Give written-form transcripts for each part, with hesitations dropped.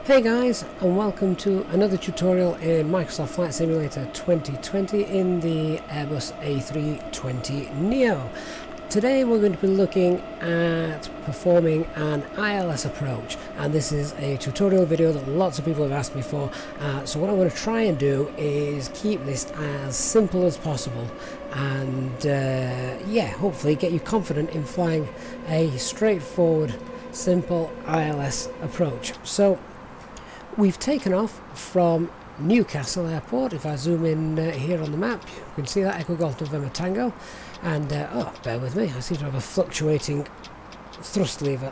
Hey guys, and welcome to another tutorial in Microsoft Flight Simulator 2020 in the Airbus A320 Neo. Today we're going to be looking at performing an ILS approach, and this is a tutorial video that lots of people have asked me for, so what I'm going to try and do is keep this as simple as possible and hopefully get you confident in flying a straightforward, simple ILS approach. So we've taken off from Newcastle Airport. If I zoom in here on the map, you can see that Echo Golf November Tango. And, bear with me, I seem to have a fluctuating thrust lever.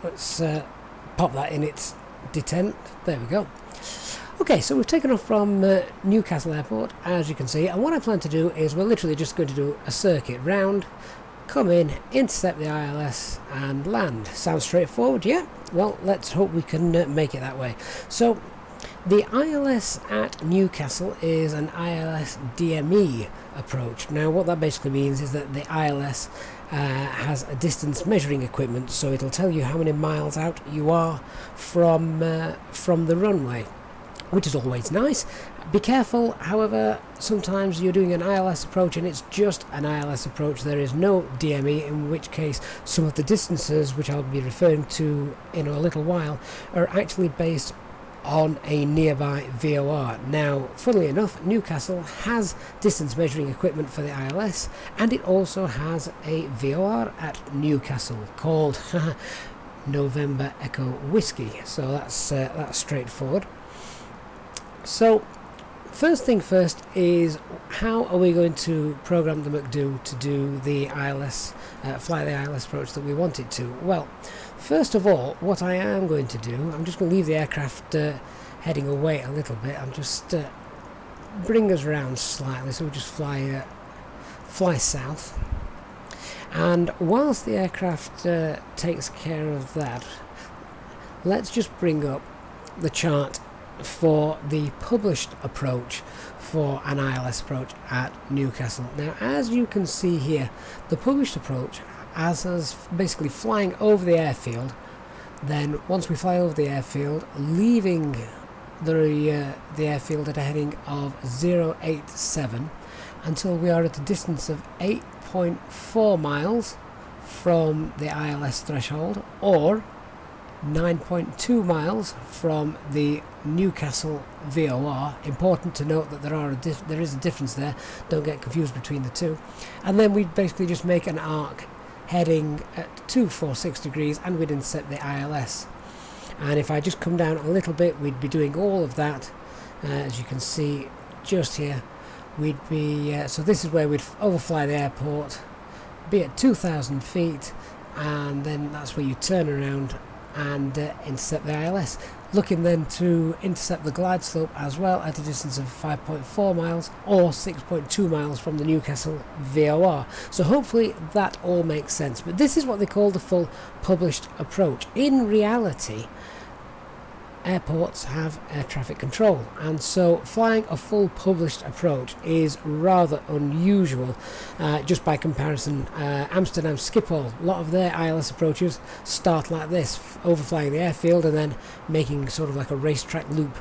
Let's pop that in its detent. There we go. Okay, so we've taken off from Newcastle Airport, as you can see. And what I plan to do is we're literally just going to do a circuit round, come in, intercept the ILS and land. Sounds straightforward, yeah? Well, let's hope we can make it that way. So the ILS at Newcastle is an ILS DME approach. Now what that basically means is that the ILS has a distance measuring equipment, so it'll tell you how many miles out you are from the runway, which is always nice. Be careful, however, sometimes you're doing an ILS approach and it's just an ILS approach. There is no DME, in which case some of the distances, which I'll be referring to in a little while, are actually based on a nearby VOR. Now, funnily enough, Newcastle has distance measuring equipment for the ILS, and it also has a VOR at Newcastle called November Echo Whiskey. So that's straightforward. So first thing first is, how are we going to program the MCDU to do the ILS, fly the ILS approach that we want it to? Well, first of all, what I am going to do, I'm just going to leave the aircraft heading away a little bit. I'm just bring us around slightly, so we'll just fly south. And whilst the aircraft takes care of that, let's just bring up the chart for the published approach for an ILS approach at Newcastle. Now, as you can see here, the published approach as us basically flying over the airfield. Then once we fly over the airfield, leaving the airfield at a heading of 087 until we are at a distance of 8.4 miles from the ILS threshold, or 9.2 miles from the Newcastle VOR. Important to note that there is a difference there. Don't get confused between the two. And then we basically just make an arc heading at 246 degrees, and we'd intercept the ILS. And if I just come down a little bit, we'd be doing all of that. As you can see just here, we'd be so this is where we'd overfly the airport, be at 2,000 feet, and then that's where you turn around and intercept the ILS, looking then to intercept the glide slope as well at a distance of 5.4 miles or 6.2 miles from the Newcastle VOR. So hopefully that all makes sense, but this is what they call the full published approach. In reality, airports have air traffic control, and so flying a full published approach is rather unusual. Just by comparison, Amsterdam Schiphol, a lot of their ILS approaches start like this, overflying the airfield and then making sort of like a racetrack loop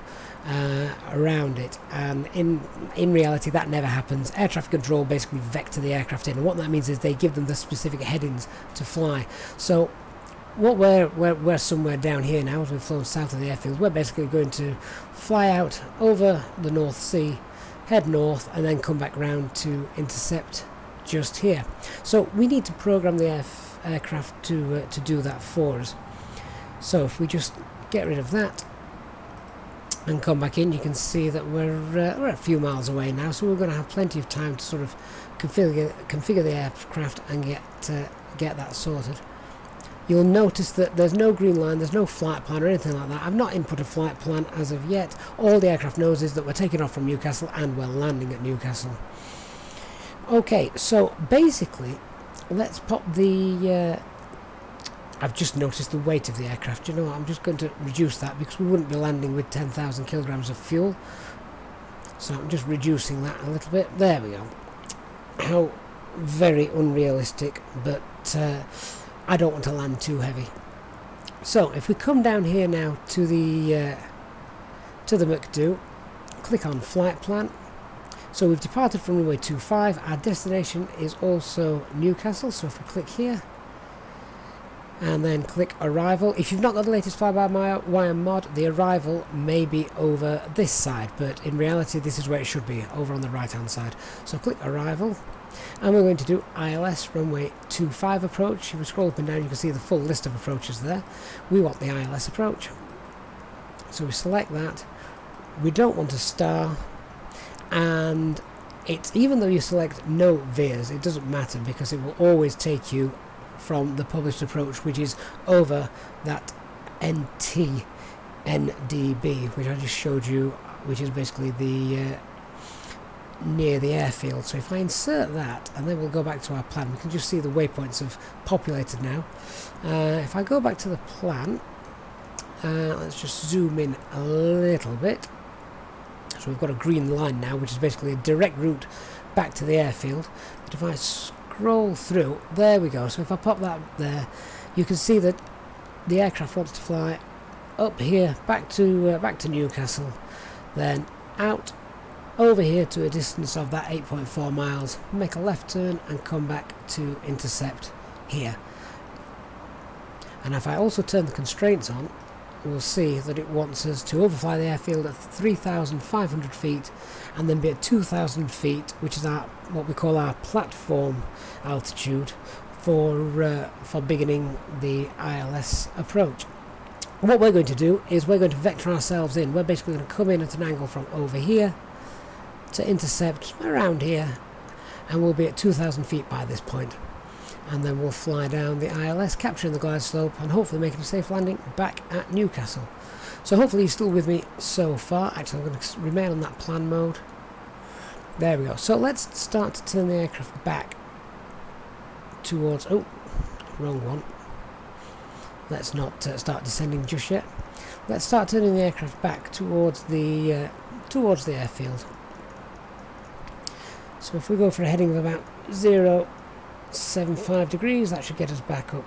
around it, and in reality that never happens. Air traffic control basically vector the aircraft in, and what that means is they give them the specific headings to fly. So what we're somewhere down here now, as we've flown south of the airfield, we're basically going to fly out over the North Sea, head north, and then come back round to intercept just here. So we need to program the aircraft to do that for us. So if we just get rid of that and come back in, you can see that we're a few miles away now, so we're going to have plenty of time to sort of configure the aircraft and get that sorted. You'll notice that there's no green line, there's no flight plan or anything like that. I've not input a flight plan as of yet. All the aircraft knows is that we're taking off from Newcastle and we're landing at Newcastle. Okay, so basically, let's pop the... I've just noticed the weight of the aircraft. You know what, I'm just going to reduce that because we wouldn't be landing with 10,000 kilograms of fuel. So I'm just reducing that a little bit. There we go. How very unrealistic, but I don't want to land too heavy. So if we come down here now to the MCDU, click on flight plan. So we've departed from runway 25. Our destination is also Newcastle, so if we click here and then click arrival, if you've not got the latest fly-by-wire mod, the arrival may be over this side, but in reality this is where it should be, over on the right hand side. So click arrival, and we're going to do ILS runway 25 approach. If we scroll up and down you can see the full list of approaches there. We want the ILS approach, so we select that. We don't want a star, and it's, even though you select no veers, it doesn't matter because it will always take you from the published approach, which is over that NDB, which I just showed you, which is basically the near the airfield. So if I insert that, and then we'll go back to our plan, we can just see the waypoints have populated now. If I go back to the plan, let's just zoom in a little bit. So we've got a green line now, which is basically a direct route back to the airfield. But if I scroll through, there we go. So if I pop that there, you can see that the aircraft wants to fly up here back to Newcastle, then out over here to a distance of that 8.4 miles, make a left turn and come back to intercept here. And if I also turn the constraints on, we'll see that it wants us to overfly the airfield at 3,500 feet and then be at 2,000 feet, which is our, what we call our platform altitude for beginning the ILS approach. And what we're going to do is we're going to vector ourselves in. We're basically going to come in at an angle from over here to intercept around here, and we'll be at 2,000 feet by this point. And then we'll fly down the ILS, capturing the glide slope and hopefully making a safe landing back at Newcastle. So hopefully you're still with me so far. Actually, I'm going to remain on that plan mode. There we go. So let's start to turn the aircraft back towards... oh, wrong one. Let's not start descending just yet. Let's start turning the aircraft back towards the airfield. So if we go for a heading of about 0.75 degrees, that should get us back up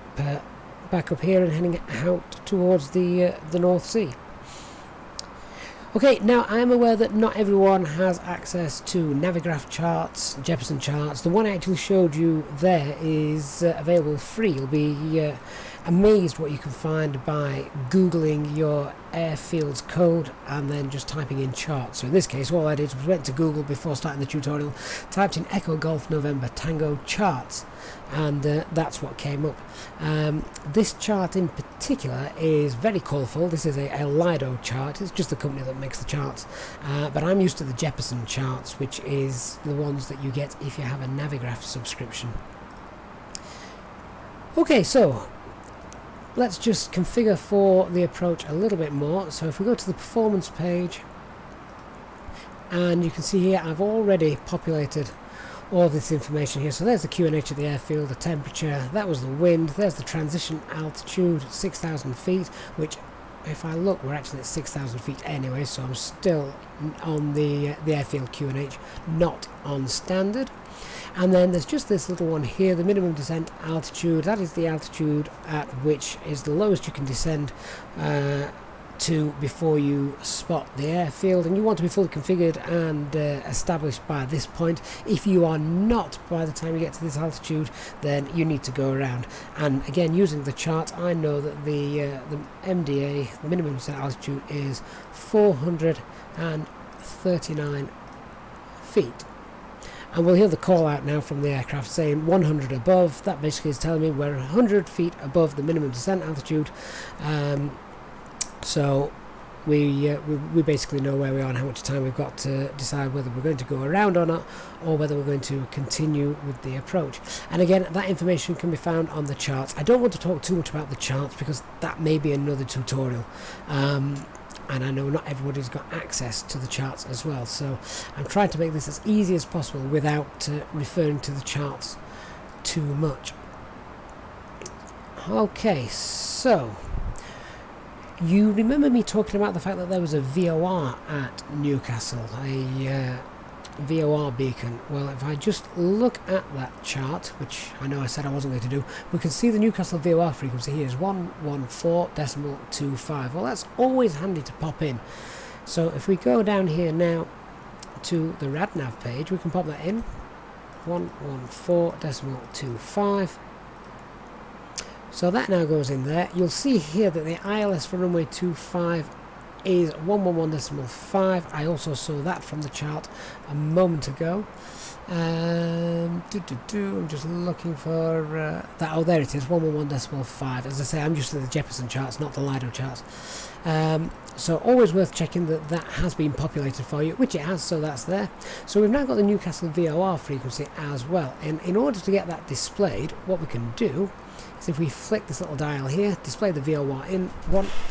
here and heading out towards the North Sea. Okay, now I am aware that not everyone has access to Navigraph charts, Jeppesen charts. The one I actually showed you there is available free. You'll be amazed what you can find by googling your airfield's code and then just typing in charts. So in this case all I did was went to Google before starting the tutorial, typed in Echo Golf November Tango charts, and that's what came up. This chart in particular is very colourful. This is a Lido chart. It's just the company that makes the charts, but I'm used to the Jeppesen charts, which is the ones that you get if you have a Navigraph subscription. Okay, so let's just configure for the approach a little bit more. So if we go to the performance page, and you can see here I've already populated all of this information here. So there's the QNH of the airfield, the temperature, that was the wind, there's the transition altitude, 6,000 feet, which if I look we're actually at 6,000 feet anyway, so I'm still on the airfield QNH, not on standard. And then there's just this little one here, the minimum descent altitude. That is the altitude at which is the lowest you can descend to before you spot the airfield, and you want to be fully configured and established by this point. If you are not by the time you get to this altitude, then you need to go around. And again, using the chart, I know that the MDA, the minimum descent altitude, is 439 feet. And we'll hear the call out now from the aircraft saying 100 above. That basically is telling me we're 100 feet above the minimum descent altitude. So we basically know where we are and how much time we've got to decide whether we're going to go around or not, or whether we're going to continue with the approach. And again, that information can be found on the charts. I don't want to talk too much about the charts because that may be another tutorial. And I know not everybody's got access to the charts as well, so I'm trying to make this as easy as possible without referring to the charts too much. Okay, so you remember me talking about the fact that there was a VOR at Newcastle, a VOR beacon. Well, if I just look at that chart, which I know I said I wasn't going to do, we can see the Newcastle VOR frequency here is 114.25. Well, that's always handy to pop in. So if we go down here now to the RadNav page, we can pop that in, 114.25. So that now goes in there. You'll see here that the ILS for runway 25 is 111.5. I also saw that from the chart a moment ago. I'm just looking for that. Oh, there it is, 111.5. As I say, I'm used to the Jefferson charts, not the Lido charts. So always worth checking that that has been populated for you, which it has, so that's there. So we've now got the Newcastle VOR frequency as well. And in order to get that displayed, what we can do is if we flick this little dial here, display the VOR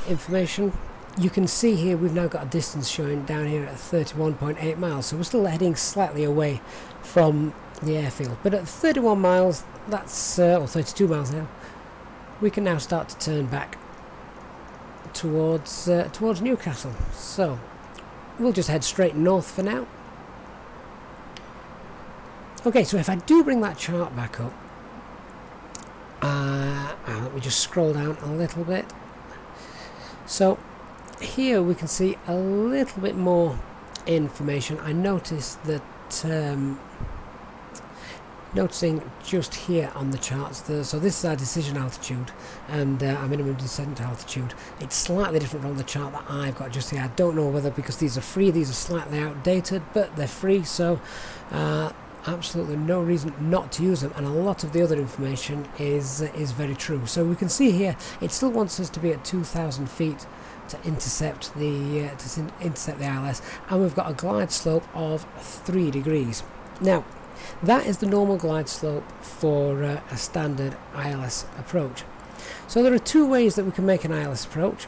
information, you can see here we've now got a distance showing down here at 31.8 miles. So we're still heading slightly away from the airfield. But at 31 miles, that's, or 32 miles now, we can now start to turn back towards Newcastle. So we'll just head straight north for now. Okay, so if I do bring that chart back up, let me just scroll down a little bit. So here we can see a little bit more information. I noticed that noticing just here on the charts, so this is our decision altitude and our minimum descent altitude. It's slightly different from the chart that I've got just here. I don't know whether because these are free, these are slightly outdated, but they're free, so absolutely no reason not to use them, and a lot of the other information is very true. So we can see here it still wants us to be at 2,000 feet to intercept the ILS, and we've got a glide slope of 3 degrees. Now that is the normal glide slope for a standard ILS approach. So there are two ways that we can make an ILS approach.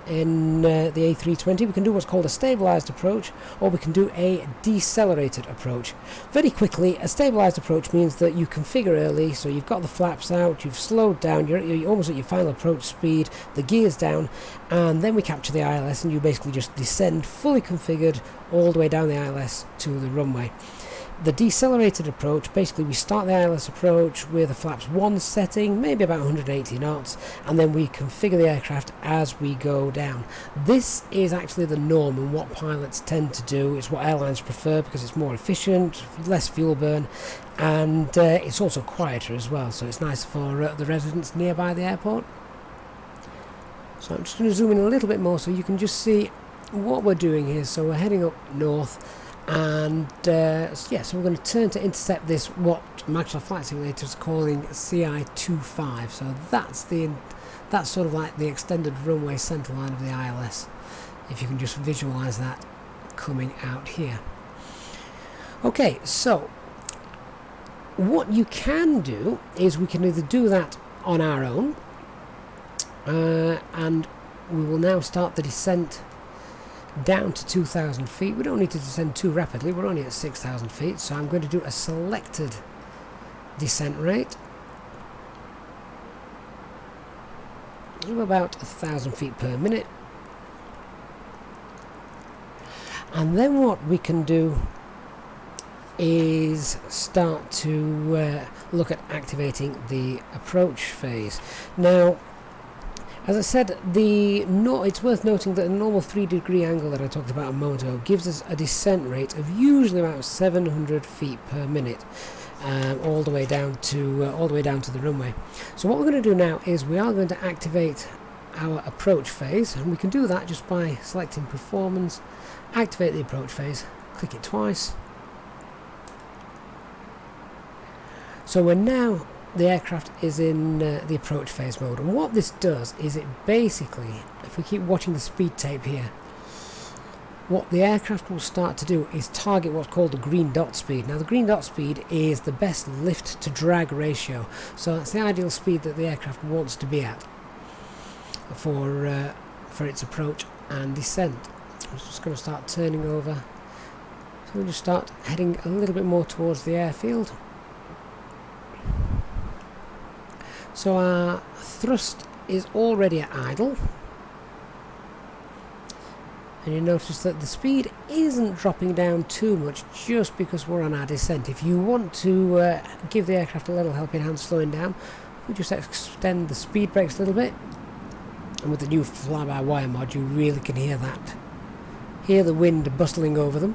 In the A320 we can do what's called a stabilized approach, or we can do a decelerated approach. Very quickly, a stabilized approach means that you configure early, so you've got the flaps out, you've slowed down, you're almost at your final approach speed, the gear's down, and then we capture the ILS and you basically just descend fully configured all the way down the ILS to the runway. The decelerated approach, basically we start the ILS approach with a flaps 1 setting, maybe about 180 knots, and then we configure the aircraft as we go down. This is actually the norm and what pilots tend to do. It's what airlines prefer because it's more efficient, less fuel burn, and it's also quieter as well, so it's nice for the residents nearby the airport. So I'm just going to zoom in a little bit more so you can just see what we're doing here. So we're heading up north, and yeah, so we're going to turn to intercept this, what Microsoft Flight Simulator is calling CI-25. So that's sort of like the extended runway centre line of the ILS, if you can just visualise that coming out here. Okay, so what you can do is we can either do that on our own, and we will now start the descent down to 2,000 feet. We don't need to descend too rapidly, we're only at 6,000 feet, so I'm going to do a selected descent rate of about 1,000 feet per minute. And then what we can do is start to look at activating the approach phase. Now, as I said, it's worth noting that a normal 3-degree angle that I talked about a moment ago gives us a descent rate of usually about 700 feet per minute, all the way down to the runway. So what we're going to do now is we are going to activate our approach phase, and we can do that just by selecting Performance, activate the approach phase, click it twice. So we're now, the aircraft is in the approach phase mode, and what this does is it basically, if we keep watching the speed tape here, what the aircraft will start to do is target what's called the green dot speed. Now the green dot speed is the best lift to drag ratio, so that's the ideal speed that the aircraft wants to be at for its approach and descent. I'm just going to start turning over, so we'll just start heading a little bit more towards the airfield. So our thrust is already at idle, And you notice that the speed isn't dropping down too much just because we're on our descent. If you want to give the aircraft a little helping hand slowing down, we just extend the speed brakes a little bit. And with the new fly-by-wire mod, you really can hear that. Hear the wind bustling over them.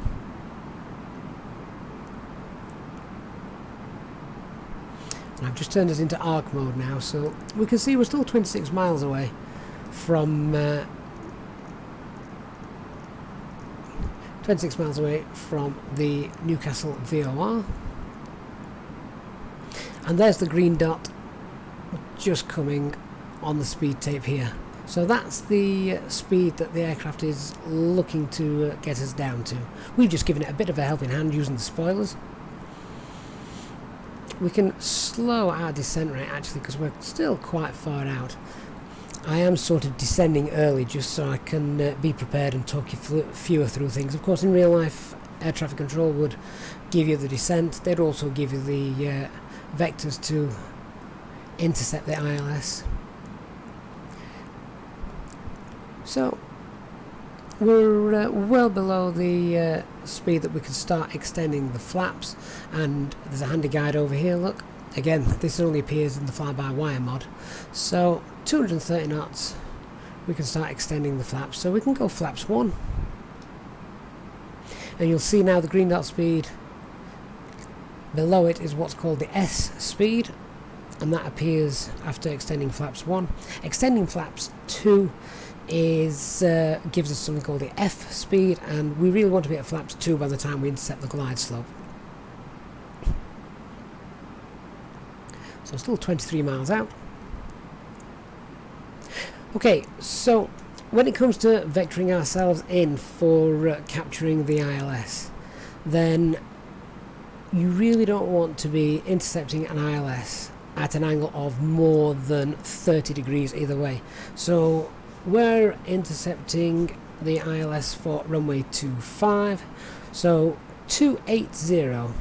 And I've just turned it into arc mode now, so we can see we're still 26 miles away from 26 miles away from the Newcastle VOR. And there's the green dot just coming on the speed tape here. So that's the speed that the aircraft is looking to get us down to. We've just given it a bit of a helping hand using the spoilers. We can slow our descent rate actually because we're still quite far out. I am sort of descending early just so I can be prepared and talk you through things. Of course, in real life, air traffic control would give you the descent. They'd also give you the vectors to intercept the ILS. So we're well below the speed that we can start extending the flaps, and there's a handy guide over here. Look, again, this only appears in the fly-by-wire mod. So 230 knots, we can start extending the flaps. So we can go flaps 1, and you'll see now the green dot speed. Below it is what's called the S speed, and that appears after extending flaps 1. Extending flaps 2 is gives us something called the F speed, and we really want to be at flaps 2 by the time we intercept the glide slope. So still 23 miles out. Okay, so when it comes to vectoring ourselves in for capturing the ILS, then you really don't want to be intercepting an ILS at an angle of more than 30 degrees either way. So we're intercepting the ILS for runway 25, so 280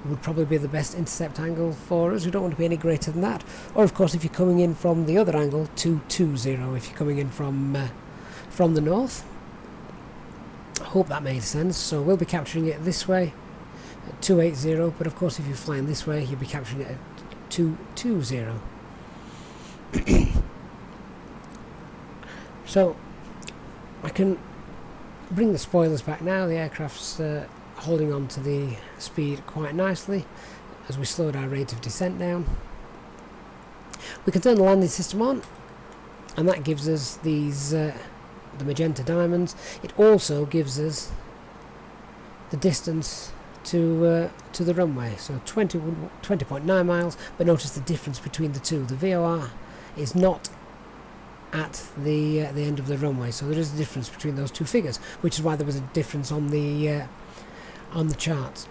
would probably be the best intercept angle for us. We don't want to be any greater than that. Or of course, if you're coming in from the other angle, 220 if you're coming in from the north. I hope that made sense. So we'll be capturing it this way at 280, but of course if you're flying this way, you'll be capturing it at 220. So I can bring the spoilers back now. The aircraft's holding on to the speed quite nicely as we slowed our rate of descent down. We can turn the landing system on, and that gives us these the magenta diamonds. It also gives us the distance to the runway, so 20.9 miles, but notice the difference between the two. The VOR is not at the end of the runway, so there is a difference between those two figures, which is why there was a difference on the charts.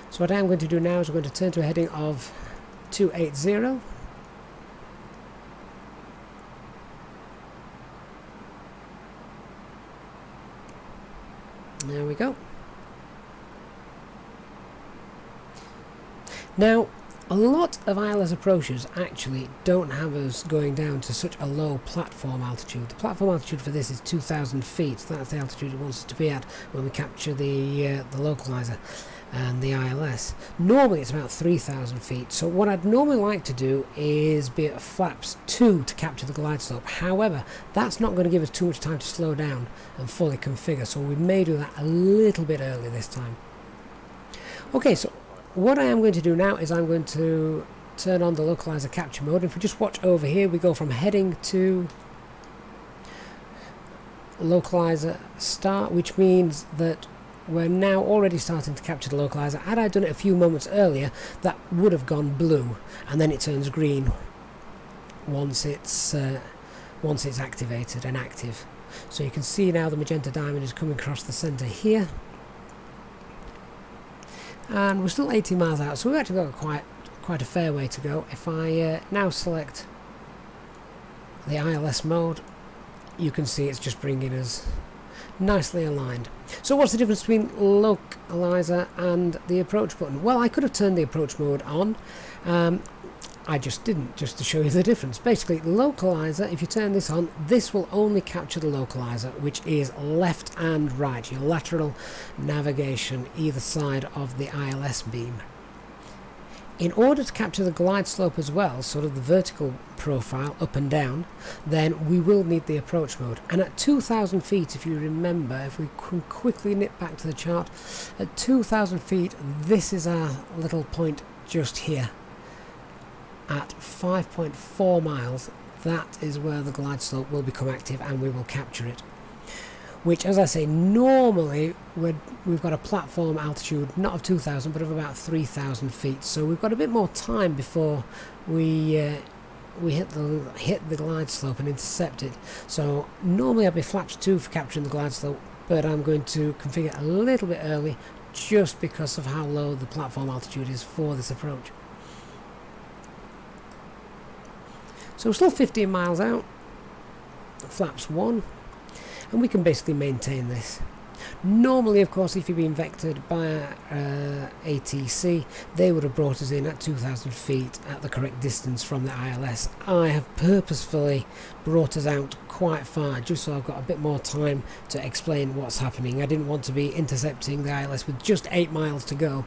So what I'm going to do now is we're going to turn to a heading of 280. There we go. Now, a lot of ILS approaches actually don't have us going down to such a low platform altitude. The platform altitude for this is 2,000 feet. That's the altitude it wants us to be at when we capture the localizer and the ILS. Normally it's about 3,000 feet. So what I'd normally like to do is be at flaps 2 to capture the glide slope. However, that's not going to give us too much time to slow down and fully configure. So we may do that a little bit early this time. Okay, so what I am going to do now is I'm going to turn on the localizer capture mode. If we just watch over here, we go from heading to localizer start, which means that we're now already starting to capture the localizer. Had I done it a few moments earlier, that would have gone blue, and then it turns green once it's activated and active. So you can see now the magenta diamond is coming across the center here. And we're still 18 miles out, so we've actually got quite a fair way to go. If I now select the ILS mode, you can see it's just bringing us nicely aligned. So what's the difference between localizer and the approach button? Well, I could have turned the approach mode on. I just didn't, just to show you the difference. Basically, the localizer, if you turn this on, this will only capture the localizer, which is left and right, your lateral navigation either side of the ILS beam. In order to capture the glide slope as well, sort of the vertical profile up and down, then we will need the approach mode. And at 2,000 feet, if you remember, if we can quickly nip back to the chart, at 2,000 feet, this is our little point just here. At 5.4 miles, that is where the glide slope will become active and we will capture it. Which, as I say, normally we've got a platform altitude not of 2,000 but of about 3,000 feet, so we've got a bit more time before we hit the glide slope and intercept it. So normally I'd be flaps 2 for capturing the glide slope, but I'm going to configure a little bit early just because of how low the platform altitude is for this approach. So we're still 15 miles out, flaps 1. And we can basically maintain this. Normally, of course, if you've been vectored by ATC, they would have brought us in at 2,000 feet at the correct distance from the ILS. I have purposefully brought us out quite far, just so I've got a bit more time to explain what's happening. I didn't want to be intercepting the ILS with just 8 miles to go,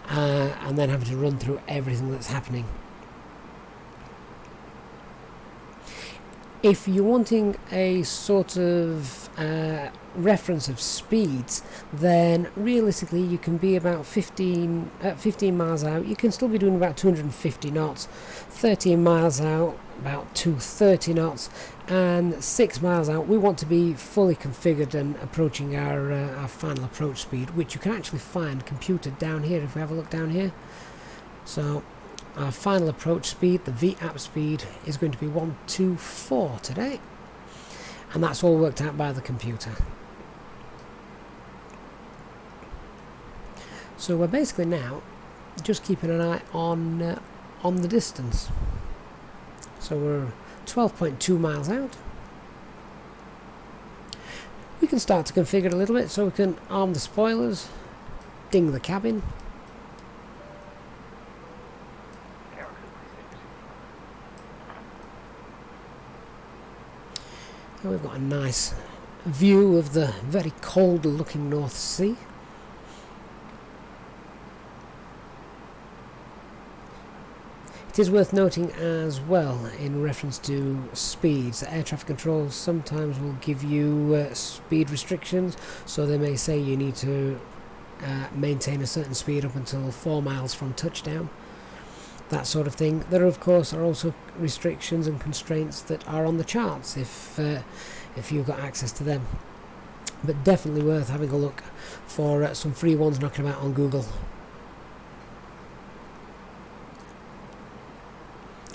and then having to run through everything that's happening. If you're wanting a sort of reference of speeds, then realistically you can be about 15 miles out. You can still be doing about 250 knots, 13 miles out about 230 knots, and 6 miles out we want to be fully configured and approaching our final approach speed, which you can actually find computed down here if we have a look down here. So our final approach speed, the VAP speed, is going to be 124 today, and that's all worked out by the computer. So we're basically now just keeping an eye on the distance. So we're 12.2 miles out. We can start to configure it a little bit, so we can arm the spoilers, ding the cabin. And we've got a nice view of the very cold looking North Sea. It is worth noting as well, in reference to speeds, that air traffic control sometimes will give you speed restrictions, so they may say you need to maintain a certain speed up until 4 miles from touchdown, that sort of thing. There of course are also restrictions and constraints that are on the charts if you've got access to them, but definitely worth having a look for some free ones knocking about on Google.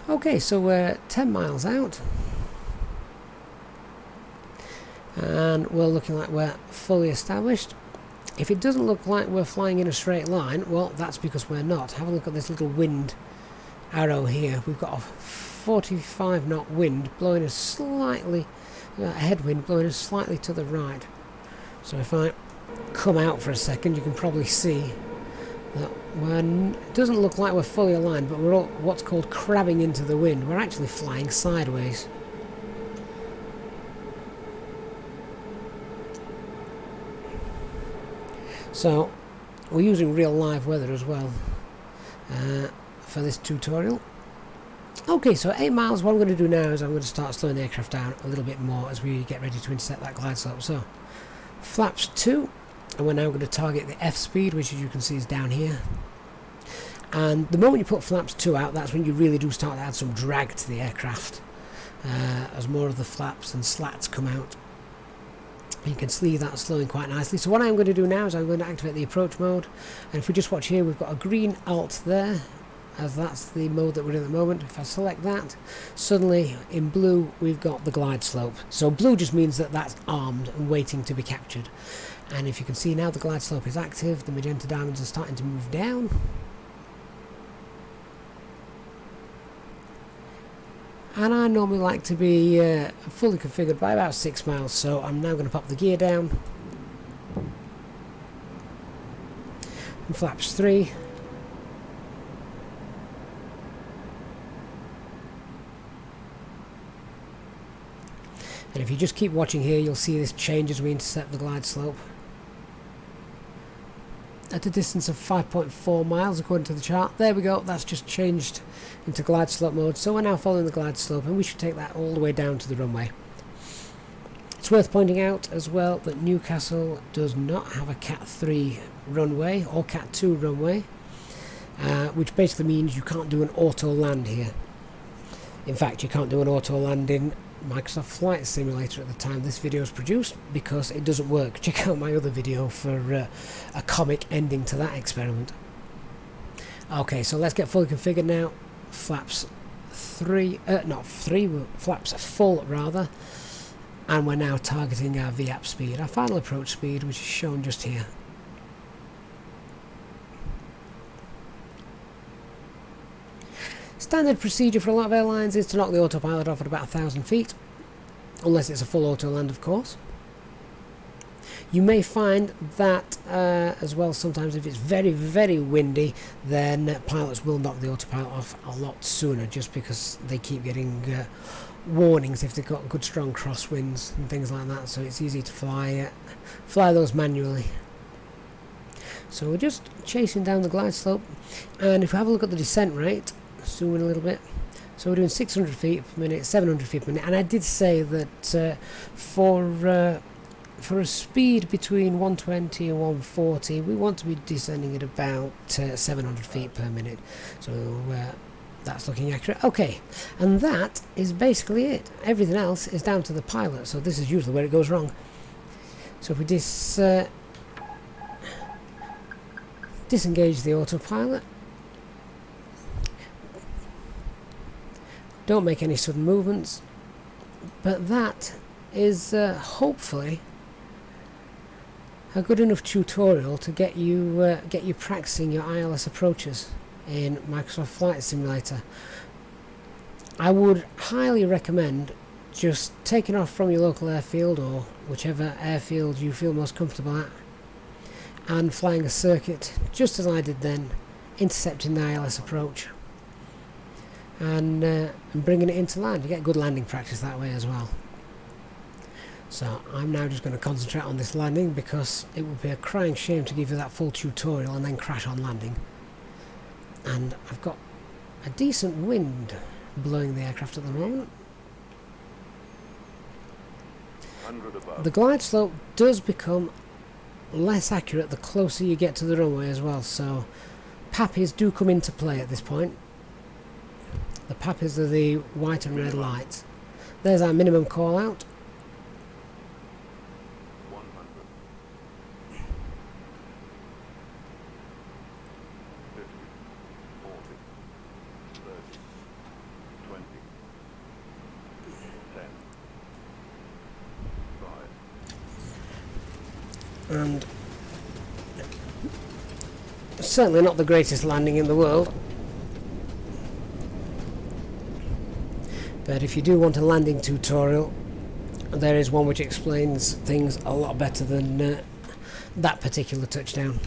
Okay, so we're 10 miles out and we're looking like we're fully established. If it doesn't look like we're flying in a straight line, well, that's because we're not. Have a look at this little wind arrow here. We've got a 45 knot wind blowing us slightly, a headwind blowing us slightly to the right. So if I come out for a second, you can probably see that it doesn't look like we're fully aligned, but we're all what's called crabbing into the wind. We're actually flying sideways. So we're using real live weather as well for this tutorial. Okay, so 8 miles, what I'm going to do now is I'm going to start slowing the aircraft down a little bit more as we get ready to intercept that glide slope. So flaps 2, and we're now going to target the F speed, which as you can see is down here. And the moment you put flaps 2 out, that's when you really do start to add some drag to the aircraft as more of the flaps and slats come out. You can see that slowing quite nicely. So what I'm going to do now is I'm going to activate the approach mode, and if we just watch here, we've got a green alt there, as that's the mode that we're in at the moment. If I select that, suddenly in blue we've got the glide slope. So blue just means that that's armed and waiting to be captured. And if you can see now, the glide slope is active, the magenta diamonds are starting to move down. And I normally like to be fully configured by about 6 miles, so I'm now going to pop the gear down. And flaps 3. And if you just keep watching here, you'll see this change as we intercept the glide slope. At a distance of 5.4 miles according to the chart. There we go, that's just changed into glide slope mode. So we're now following the glide slope, and we should take that all the way down to the runway. It's worth pointing out as well that Newcastle does not have a Cat 3 runway or Cat 2 runway, which basically means you can't do an auto land here. In fact, you can't do an auto land in Microsoft Flight Simulator at the time this video is produced, because it doesn't work. Check out my other video for a comic ending to that experiment. Okay, so let's get fully configured now. Flaps flaps full rather, and we're now targeting our VAP speed, our final approach speed, which is shown just here. Standard procedure for a lot of airlines is to knock the autopilot off at about 1,000 feet, unless it's a full auto land, of course. You may find that as well sometimes if it's very, very windy, then pilots will knock the autopilot off a lot sooner, just because they keep getting warnings if they've got good strong crosswinds and things like that, so it's easy to fly those manually. So we're just chasing down the glide slope, and if we have a look at the descent rate, zoom in a little bit, so we're doing 600 feet per minute, 700 feet per minute, and I did say that for a speed between 120 and 140, we want to be descending at about 700 feet per minute, so that's looking accurate. Okay, and that is basically it. Everything else is down to the pilot, so this is usually where it goes wrong. So if we disengage the autopilot, don't make any sudden movements, but that is hopefully a good enough tutorial to get you practicing your ILS approaches in Microsoft Flight Simulator. I would highly recommend just taking off from your local airfield, or whichever airfield you feel most comfortable at, and flying a circuit just as I did then, intercepting the ILS approach, and bringing it into land. You get good landing practice that way as well. So I'm now just going to concentrate on this landing, because it would be a crying shame to give you that full tutorial and then crash on landing. And I've got a decent wind blowing the aircraft at the moment. The glide slope does become less accurate the closer you get to the runway as well, so PAPIs do come into play at this point. The PAPIs are the white and red lights. There's our minimum call out. And certainly not the greatest landing in the world, but if you do want a landing tutorial, there is one which explains things a lot better than that particular touchdown.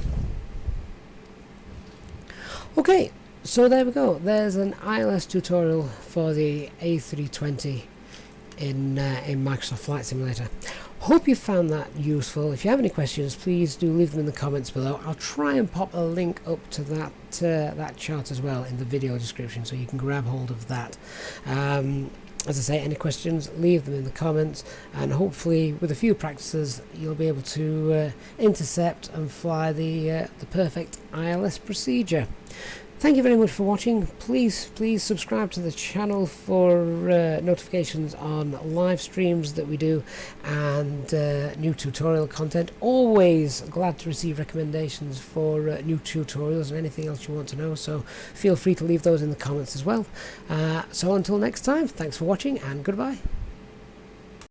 Okay, so there we go. There's an ILS tutorial for the A320 in Microsoft Flight Simulator. Hope you found that useful. If you have any questions, please do leave them in the comments below. I'll try and pop a link up to that chart as well in the video description, so you can grab hold of that. As I say, any questions, leave them in the comments, and hopefully with a few practices you'll be able to intercept and fly the perfect ILS procedure. Thank you very much for watching. Please subscribe to the channel for notifications on live streams that we do, and new tutorial content. Always glad to receive recommendations for new tutorials and anything else you want to know, so feel free to leave those in the comments as well. So until next time, thanks for watching and goodbye.